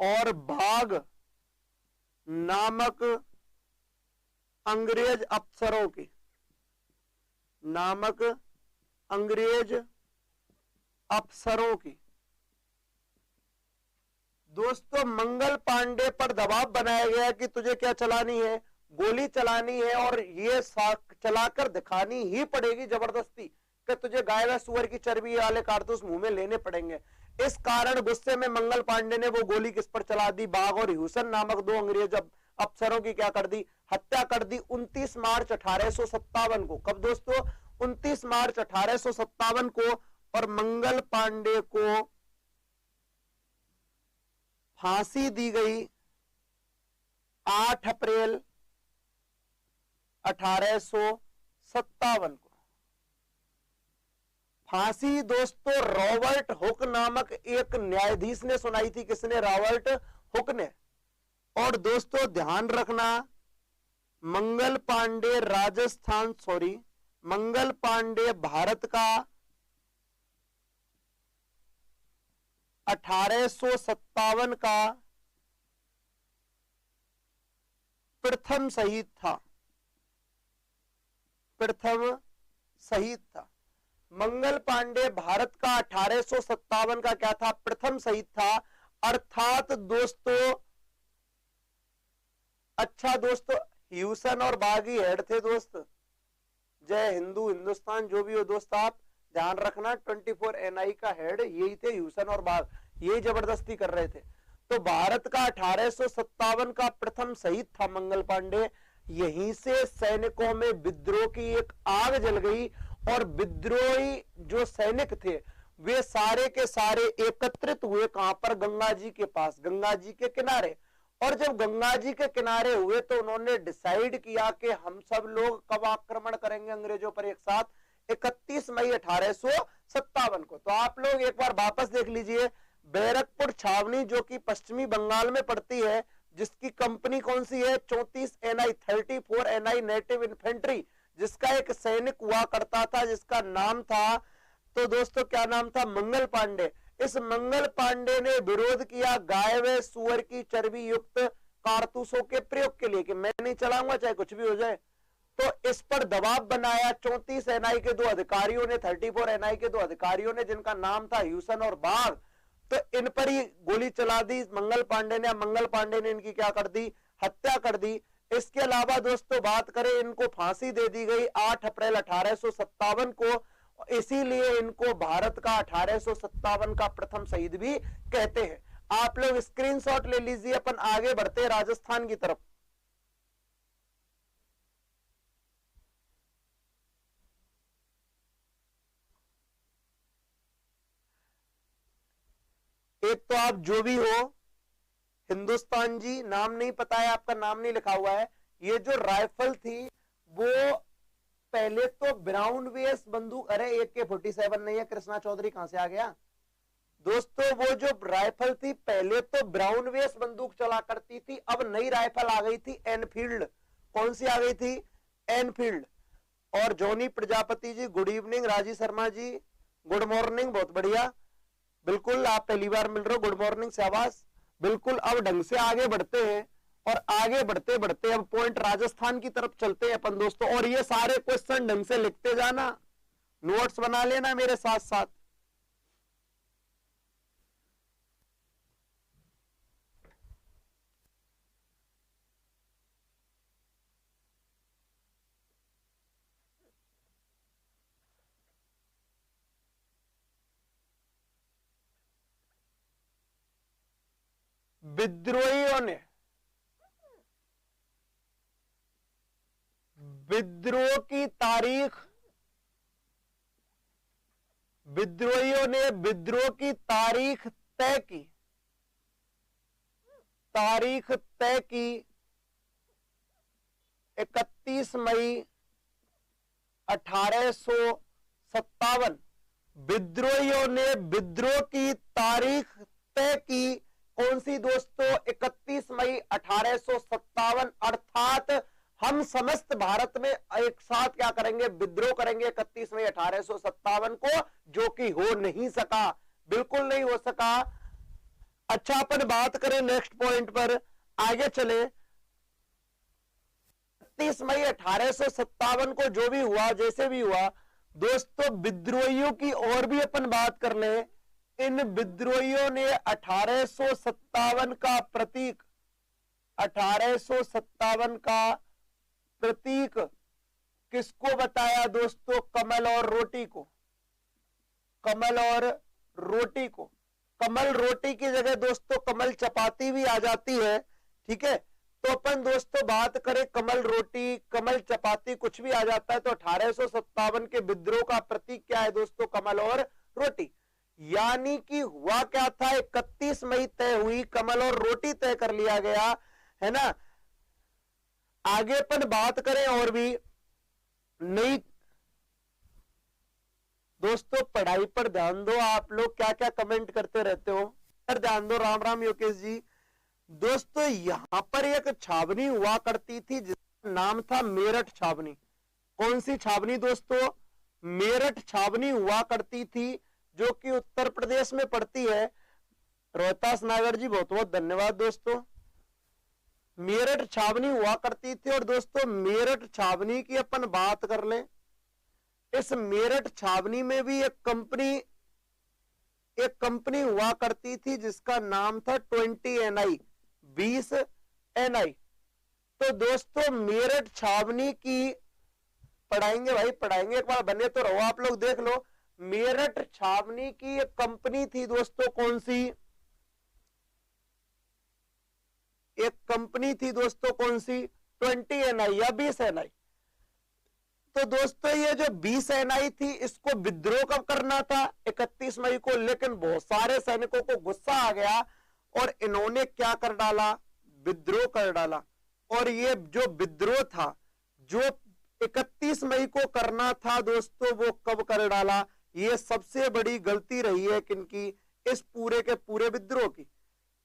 और बाघ नामक अंग्रेज अफसरों की, नामक अंग्रेज अफसरों की। दोस्तों मंगल पांडे पर दबाव बनाया गया कि तुझे क्या चलानी है, गोली चलानी है, और ये चलाकर दिखानी ही पड़ेगी जबरदस्ती कि तुझे गाय व सुअर की चर्बी वाले कारतूस मुंह में लेने पड़ेंगे। इस कारण गुस्से में मंगल पांडे ने वो गोली किस पर चला दी, बाघ और ह्यूसन नामक दो अंग्रेज अफसरों की क्या कर दी, हत्या कर दी 29 मार्च 1857 को। कब दोस्तों? 29 मार्च 1857 को। और मंगल पांडे को फांसी दी गई 8 अप्रैल 1857 को। फांसी दोस्तों रॉबर्ट हुक नामक एक न्यायाधीश ने सुनाई थी। किसने? रॉबर्ट हुक ने। और दोस्तों ध्यान रखना, मंगल पांडे मंगल पांडे भारत का 1857 का प्रथम शहीद था। मंगल पांडे भारत का 1857 का क्या था? प्रथम शहीद था। अर्थात दोस्तों, अच्छा दोस्तों, ह्यूसन और बाघ ही हेड थे दोस्त। जय हिंदू हिंदुस्तान जो भी हो दोस्त, आप ध्यान रखना 24 NI का हेड यही थे, ह्यूसन और बाघ, यही जबरदस्ती कर रहे थे। तो भारत का 1857 का प्रथम शहीद था मंगल पांडे। यहीं से सैनिकों में विद्रोह की एक आग जल गई और विद्रोही जो सैनिक थे वे सारे के सारे एकत्रित हुए। कहां पर? गंगा जी के पास, गंगा जी के किनारे। और जब गंगा जी के किनारे हुए तो उन्होंने डिसाइड किया कि हम सब लोग कब आक्रमण करेंगे अंग्रेजों पर एक साथ, 31 मई 1857 को। तो आप लोग एक बार वापस देख लीजिए, बैरकपुर छावनी जो कि पश्चिमी बंगाल में पड़ती है, जिसकी कंपनी कौन सी है? 34 NI 34 NI नेटिव इन्फेंट्री, जिसका एक सैनिक हुआ करता था जिसका नाम था, तो दोस्तों क्या नाम था? मंगल पांडे। इस मंगल पांडे ने विरोध किया गाय व सुअर की चर्बी युक्त कारतूसों के प्रयोग के लिए कि मैं नहीं चलाऊंगा चाहे कुछ भी हो जाए। तो इस पर दबाव बनाया 34 NI के दो अधिकारियों ने, 34 NI के दो अधिकारियों ने, जिनका नाम था ह्यूसन और बाघ। तो इन पर ही गोली चला दी मंगल पांडे ने। मंगल पांडे ने इनकी क्या कर दी? हत्या कर दी। इसके अलावा दोस्तों बात करें, इनको फांसी दे दी गई 8 अप्रैल 1857 को। इसीलिए इनको भारत का 1857 का प्रथम शहीद भी कहते हैं। आप लोग स्क्रीनशॉट ले लीजिए, अपन आगे बढ़ते हैं राजस्थान की तरफ। एक तो आप जो भी हो, हिंदुस्तान जी नाम नहीं पता है, आपका नाम नहीं लिखा हुआ है। ये जो राइफल थी वो पहले तो ब्राउन वेस बंदूक, अरे AK-47 नहीं है, कृष्णा चौधरी कहां से आ गया दोस्तों? वो जो राइफल थी पहले तो ब्राउन वेस बंदूक चला करती थी, अब नई राइफल आ गई थी एनफील्ड। कौन सी आ गई थी? एनफील्ड। और Johnny Prajapati ji good evening, राजी शर्मा जी गुड मॉर्निंग, बहुत बढ़िया, बिल्कुल आप पहली बार मिल रहे हो, गुड मॉर्निंग, शाबाश। बिल्कुल अब ढंग से आगे बढ़ते हैं और आगे बढ़ते बढ़ते अब पॉइंट राजस्थान की तरफ चलते हैं अपन दोस्तों। और ये सारे क्वेश्चन ढंग से लिखते जाना, नोट्स बना लेना मेरे साथ साथ। विद्रोहियों ने विद्रोह की तारीख, विद्रोहियों ने विद्रोह की तारीख तय की, तारीख तय की 31 मई 1857। विद्रोहियों ने विद्रोह की तारीख तय की कौन सी दोस्तों? 31 मई 1857। अर्थात हम समस्त भारत में एक साथ क्या करेंगे? विद्रोह करेंगे 31 मई 1857 को, जो कि हो नहीं सका, बिल्कुल नहीं हो सका। अच्छा अपन बात करें नेक्स्ट पॉइंट पर, आगे चले। 31 मई 1857 को जो भी हुआ, जैसे भी हुआ दोस्तों, विद्रोहियों की और भी अपन बात कर ले। इन विद्रोहियों ने 1857 का प्रतीक, 1857 का प्रतीक किसको बताया दोस्तों? कमल और रोटी को। कमल और रोटी को। कमल रोटी की जगह दोस्तों कमल चपाती भी आ जाती है, ठीक है। तो अपन दोस्तों बात करें कमल रोटी, कमल चपाती कुछ भी आ जाता है, तो 1857 के विद्रोह का प्रतीक क्या है दोस्तों? कमल और रोटी। यानी कि हुआ क्या था, 31 मई तय हुई, कमल और रोटी तय कर लिया गया, है ना। आगे अपन बात करें और भी नई, दोस्तों पढ़ाई पर ध्यान दो। आप लोग क्या क्या कमेंट करते रहते हो, पर ध्यान दो। राम राम योगेश जी। दोस्तों यहां पर एक छावनी हुआ करती थी जिसका नाम था मेरठ छावनी। कौन सी छावनी दोस्तों? मेरठ छावनी हुआ करती थी, जो कि उत्तर प्रदेश में पड़ती है। रोहतास नागर जी बहुत बहुत धन्यवाद दोस्तों। मेरठ छावनी हुआ करती थी। और दोस्तों मेरठ छावनी की अपन बात कर लें, इस मेरठ छावनी में भी एक कंपनी हुआ करती थी जिसका नाम था 20 NI, 20 NI। तो दोस्तों मेरठ छावनी की पढ़ाएंगे भाई, पढ़ाएंगे, एक बार बने तो रहो आप लोग, देख लो। मेरठ छावनी की एक कंपनी थी दोस्तों, कौन सी? एक कंपनी थी दोस्तों, कौन सी? 20 NI या 20 NI। तो दोस्तों ये जो 20 NI थी, इसको विद्रोह कब करना था? 31 मई को। लेकिन बहुत सारे सैनिकों को गुस्सा आ गया और इन्होंने क्या कर डाला? विद्रोह कर डाला। और ये जो विद्रोह था, जो 31 मई को करना था दोस्तों, वो कब कर डाला? ये सबसे बड़ी गलती रही है किनकी? इस पूरे के पूरे विद्रोह की।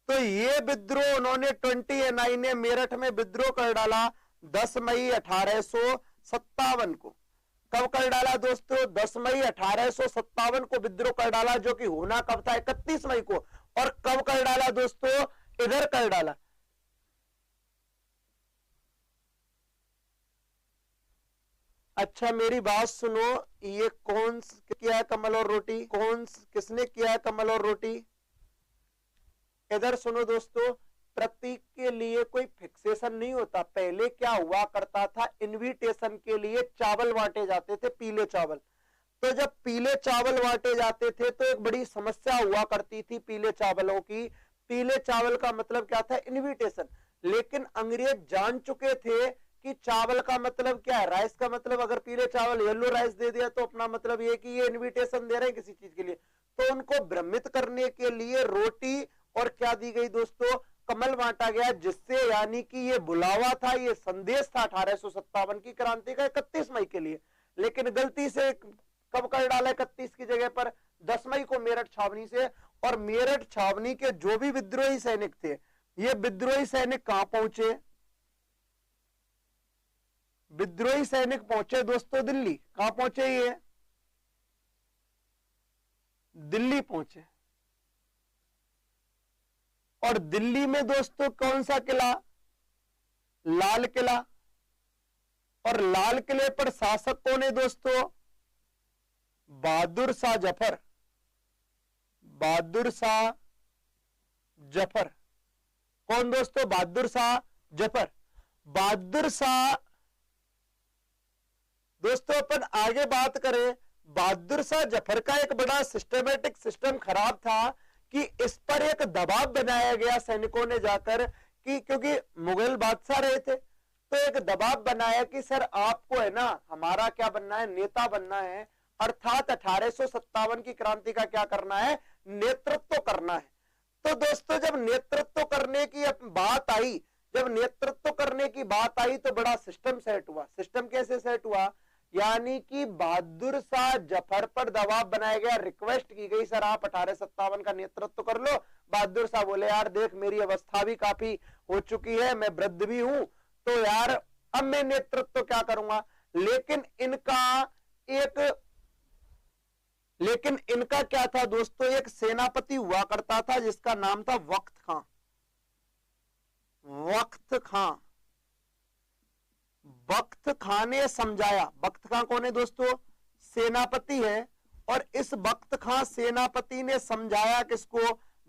तो ये विद्रोह उन्होंने 20 NI ने मेरठ में विद्रोह कर डाला 10 मई 1857 को। कब कर डाला दोस्तों? 10 मई 1857 को विद्रोह कर डाला, जो कि होना कब था? 31 मई को। और कब कर डाला दोस्तों? इधर कर डाला। अच्छा मेरी बात सुनो, ये कौन किया है कमल और रोटी? किसने किया है कमल और रोटी? इधर सुनो दोस्तों, प्रतीक के लिए कोई फिक्सेशन नहीं होता। पहले क्या हुआ करता था, इनविटेशन के लिए चावल बांटे जाते थे, पीले चावल। तो जब पीले चावल बांटे जाते थे तो एक बड़ी समस्या हुआ करती थी पीले चावलों की। पीले चावल का मतलब क्या था? इनविटेशन। लेकिन अंग्रेज जान चुके थे कि चावल का मतलब क्या है, राइस का मतलब। अगर पीले चावल येलो राइस दे दिया तो अपना मतलब ये कि ये इनविटेशन दे रहे हैं किसी चीज के लिए। तो उनको भ्रमित करने के लिए रोटी और क्या दी गई दोस्तों? कमल बांटा गया, जिससे यानी कि ये बुलावा था, ये संदेश था 1857 की क्रांति का 31 मई के लिए। लेकिन गलती से कब कर डाला 31 की जगह पर 10 मई को मेरठ छावनी से। और मेरठ छावनी के जो भी विद्रोही सैनिक थे, ये विद्रोही सैनिक कहां पहुंचे? विद्रोही सैनिक पहुंचे दोस्तों दिल्ली। कहां पहुंचे? ये दिल्ली पहुंचे। और दिल्ली में दोस्तों कौन सा किला? लाल किला। और लाल किले पर शासक कौन है दोस्तों? बहादुर शाह जफर। बहादुर शाह जफर। कौन दोस्तों? बहादुर शाह जफर। बहादुर शाह दोस्तों अपन आगे बात करें, बहादुर शाह जफर का एक बड़ा सिस्टमेटिक सिस्टम खराब था कि इस पर एक दबाव बनाया गया सैनिकों ने जाकर, कि क्योंकि मुगल बादशाह रहे थे, तो एक दबाव बनाया कि सर आपको है ना हमारा क्या बनना है? नेता बनना है। अर्थात 1857 की क्रांति का क्या करना है? नेतृत्व करना है। तो दोस्तों जब नेतृत्व करने की बात आई, तो बड़ा सिस्टम सेट हुआ। सिस्टम कैसे सेट हुआ? यानी कि बहादुर शाह जफर पर दबाव बनाया गया, रिक्वेस्ट की गई सर आप 1857 का नेतृत्व कर लो। बहादुर शाह बोले यार देख मेरी अवस्था भी काफी हो चुकी है, मैं वृद्ध भी हूं, तो यार अब मैं नेतृत्व क्या करूंगा। लेकिन इनका एक लेकिन इनका क्या था दोस्तों, एक सेनापति हुआ करता था जिसका नाम था वक्त खां। वक्त खां, वक्त खां ने समझाया। वक्त खां कौन है दोस्तों, सेनापति है। और इस वक्त खां सेनापति ने समझाया किसको,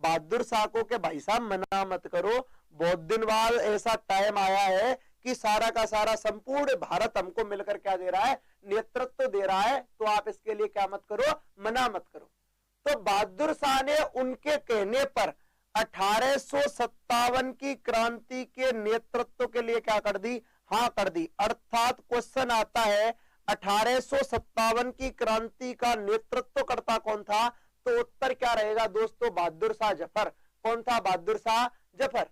बहादुर शाह को, कि भाई साहब मना मत करो, बहुत दिन बाद ऐसा टाइम आया है कि सारा का सारा संपूर्ण भारत हमको मिलकर क्या दे रहा है, नेतृत्व दे रहा है, तो आप इसके लिए क्या मत करो, मना मत करो। तो बहादुर शाह ने उनके कहने पर 1857 की क्रांति के नेतृत्व के लिए क्या कर दी, हाँ कर दी। अर्थात क्वेश्चन आता है 1857 की क्रांति का नेतृत्व करता कौन था, तो उत्तर क्या रहेगा दोस्तों, बहादुर शाह जफर। कौन था, बहादुर शाह जफर।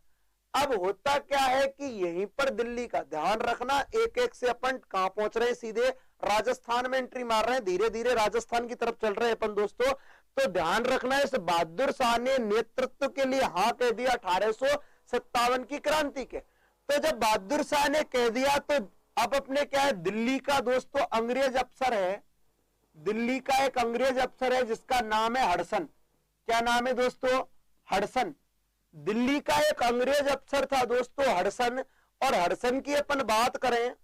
अब होता क्या है कि यहीं पर दिल्ली का ध्यान रखना, एक एक से अपन कहां पहुंच रहे हैं, सीधे राजस्थान में एंट्री मार रहे हैं, धीरे धीरे राजस्थान की तरफ चल रहे हैं अपन दोस्तों। तो ध्यान रखना, इस बहादुर शाह ने नेतृत्व के लिए हाँ कह दिया 1857 की क्रांति के। तो जब बहादुर शाह ने कह दिया तो अब अपने क्या है, दिल्ली का दोस्तों अंग्रेज अफसर है, दिल्ली का एक अंग्रेज अफसर है जिसका नाम है हडसन। क्या नाम है दोस्तों, हडसन। दिल्ली का एक अंग्रेज अफसर था दोस्तों हडसन। और हडसन की अपन बात करें,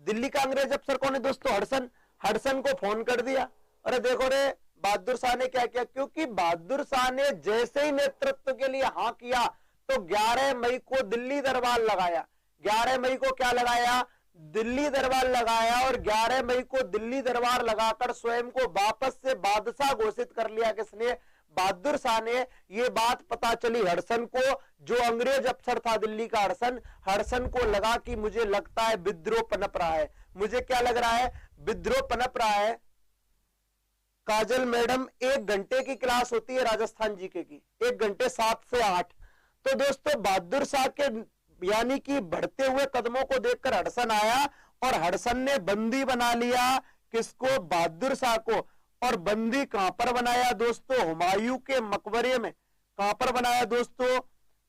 दिल्ली का अंग्रेज अफसर कौन है दोस्तों, हडसन। हडसन को फोन कर दिया, अरे देखो रे बहादुर शाह ने क्या किया, क्योंकि बहादुर शाह ने जैसे ही नेतृत्व के लिए हाँ किया तो 11 मई को दिल्ली दरबार लगाया। 11 मई को क्या लगाया, दिल्ली दरबार लगाया। और 11 मई को दिल्ली दरबार लगाकर स्वयं को वापस से बादशाह घोषित कर लिया। किसने, बहादुर शाह ने। ये बात पता चली हडसन को, जो अंग्रेज अफसर था दिल्ली का हडसन। हडसन को लगा कि मुझे लगता है विद्रोह पनप रहा है। मुझे क्या लग रहा है, विद्रोह पनप रहा है। काजल मैडम 1 घंटे की क्लास होती है राजस्थान जीके की, 1 घंटे 7 से 8। तो दोस्तों बहादुर शाह के यानी कि बढ़ते हुए कदमों को देखकर हडसन आया और हडसन ने बंदी बना लिया किसको, बहादुर शाह को। और बंदी कहां पर बनाया दोस्तों, हुमायूं के मकबरे में। कहां पर बनाया दोस्तों,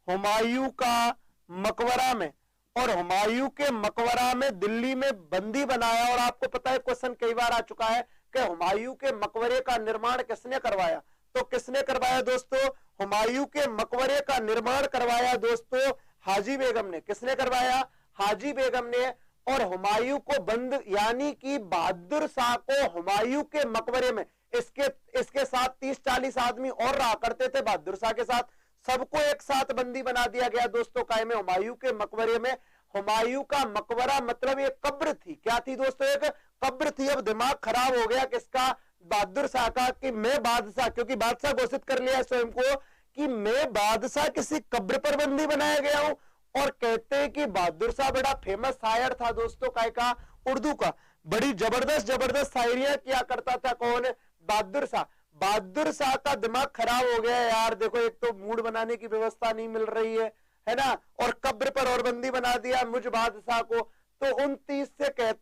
हुमायूं का मकबरा में। और हुमायूं के मकबरा में दिल्ली में बंदी बनाया। और आपको पता है क्वेश्चन कई बार आ चुका है कि हुमायूं के मकबरे का निर्माण किसने करवाया, तो किसने करवाया दोस्तों, हुमायूं के मकबरे का निर्माण करवाया दोस्तों हाजी बेगम ने। किसने करवाया, हाजी बेगम ने। और हुमायूं को बंद यानी कि बहादुर शाह को हुमायूं के मकबरे में, इसके साथ 30-40 आदमी और रहा करते थे बहादुर शाह के साथ, सबको एक साथ बंदी बना दिया गया दोस्तों काय में, हुमायूं के मकबरे में। हुमायूं का मकबरा मतलब एक कब्र थी। क्या थी दोस्तों, एक कब्र थी। अब दिमाग खराब हो गया किसका, बहादुर शाह का, कि मैं बादशाह, क्योंकि बादशाह घोषित कर लिया स्वयं को कि मैं बादशाह किसी कब्र पर बंदी बनाया गया हूं। और कहते हैं कि बहादुर शाह बड़ा फेमस शायर था दोस्तों काय का, उर्दू का। बड़ी जबरदस्त जबरदस्त शायरियां किया करता था कौन, बहादुर शाह। बहादुर शाह का दिमाग खराब हो गया यार, देखो एक तो मूड बनाने की व्यवस्था नहीं मिल रही है ना, और कब्र पर और बंदी बना दिया मुझ बादशाह को। तो 29 से कह,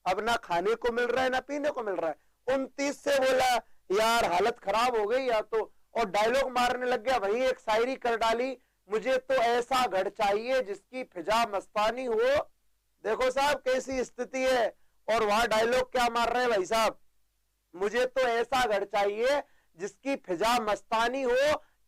अब ना खाने को मिल रहा है ना पीने को मिल रहा है। 29 से बोला यार हालत खराब हो गई या तो, और डायलॉग मारने लग गया। वही एक शायरी कर डाली, मुझे तो ऐसा घर चाहिए जिसकी फिजा मस्तानी हो। देखो साहब कैसी स्थिति है। और वहां डायलॉग क्या मार रहे हैं भाई साहब, मुझे तो ऐसा घर चाहिए जिसकी फिजा मस्तानी हो,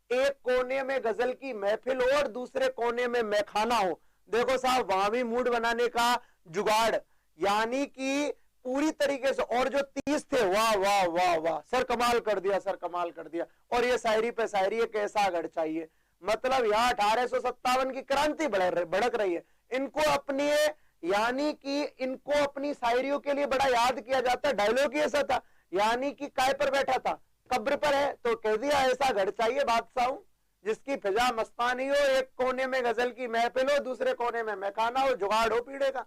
एक कोने में गजल की महफिल हो और दूसरे कोने में मैखाना हो। देखो साहब वहां भी मूड बनाने का जुगाड़, यानी कि पूरी तरीके से। और जो 30 थे, वाह वाह वाह वाह, सर कमाल कर दिया, सर कमाल कर दिया। और ये शायरी पे शायरी, कैसा घर चाहिए, मतलब यहाँ 1857 की क्रांति भड़क रही है। इनको अपनी यानी कि इनको अपनी शायरियों के लिए बड़ा याद किया जाता है। डायलॉग ही ऐसा था, यानी कि काय पर बैठा था, कब्र पर है, तो कह दिया ऐसा घर चाहिए बादशाह जिसकी फिजा मस्तानी हो, एक कोने में गजल की महफिल हो, दूसरे कोने में मैखाना हो, जुगाड़ हो पीड़े का।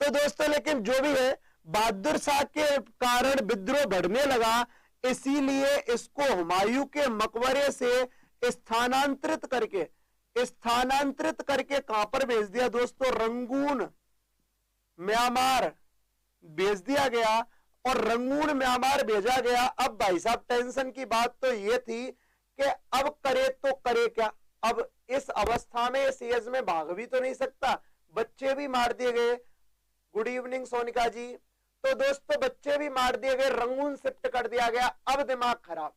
तो दोस्तों लेकिन जो भी है, बहादुर शाह के कारण विद्रोह बढ़ने लगा, इसीलिए इसको हुमायूं के मकबरे से स्थानांतरित करके कहां पर भेज दिया दोस्तों, रंगून म्यांमार भेज दिया गया। और रंगून म्यांमार भेजा गया। अब भाई साहब टेंशन की बात तो ये थी कि अब करे तो करे क्या। अब इस अवस्था में, इस एज में भाग भी तो नहीं सकता, बच्चे भी मार दिए गए। गुड इवनिंग सोनिका जी। तो दोस्तों बच्चे भी मार दिए गए, रंगून शिफ्ट कर दिया गया, अब दिमाग खराब।